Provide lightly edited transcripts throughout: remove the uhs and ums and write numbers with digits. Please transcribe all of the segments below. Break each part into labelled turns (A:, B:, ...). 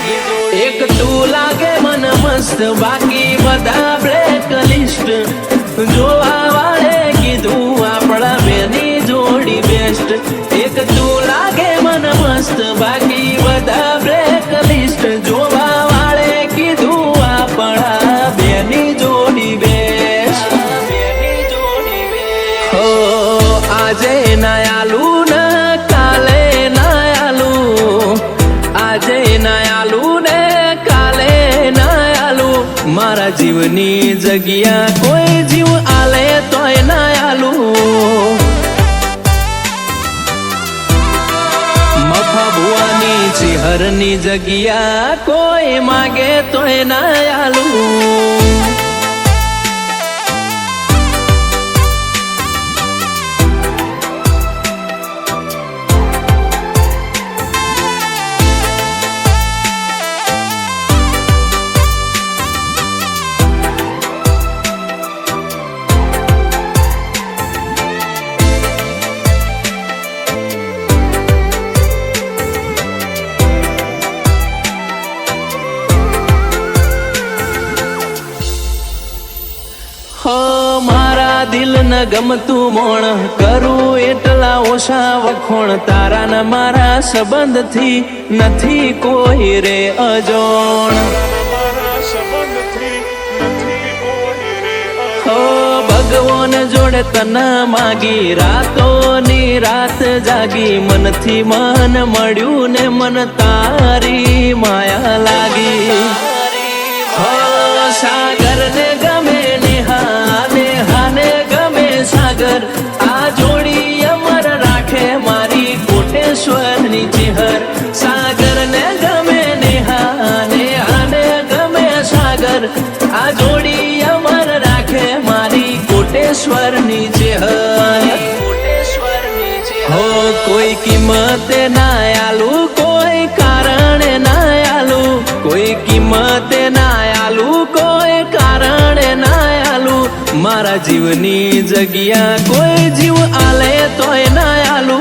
A: એક તું લાગે મન મસ્ત બાકી બધા બ્લેક લિસ્ટ જોવા વાળે કીધું આપણા બેની જોડી બેસ્ટ એક તું લાગે મન મસ્ત બાકી બધા બ્લેક લિસ્ટ જોવા વાળે કીધું આપણા બેની જોડી બેસ્ટ હો આજે ના આલુ ને કાલે ના આલુ આજે ના આલુ ને કાલે ના આલુ મારા જીવની જગ્યા કોઈ જીવ આલે તોય ના આલુ મફા ભુવાની ચિહરની જગ્યા કોઈ માગે તોય ના આલુ હો મારા દિલ ન ગમતું મોણ કરું એટલા ઓછા વખોણ તારા ન મારા સંબંધથી નથી કોઈ રે અજોણ હો ભગવાન જોડે તને માગી રાતોની રાત જાગી મનથી મન મળ્યું ને મન તારી માયા લાગી હો સાગર ને ગમે હાને ગમે સાગર આ જોડી અમર રાખે મારી કોટેશ્વરની ચિહર સાગર ને ગમે હાને ગમે સાગર આ જોડી અમર રાખે મારી કોટેશ્વરની ચિહર હો કોઈ કિંમતે ના આલુ કોઈ કારણે ના આલુ કોઈ કિંમતે ના આલુ કોઈ કારણે ના આલુ મારા જીવની જગ્યા કોઈ જીવ આલે તોય ના આલુ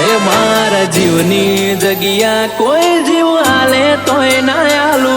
A: એ મારા જીવની જગ્યા કોઈ જીવ આલે તોય ના આલુ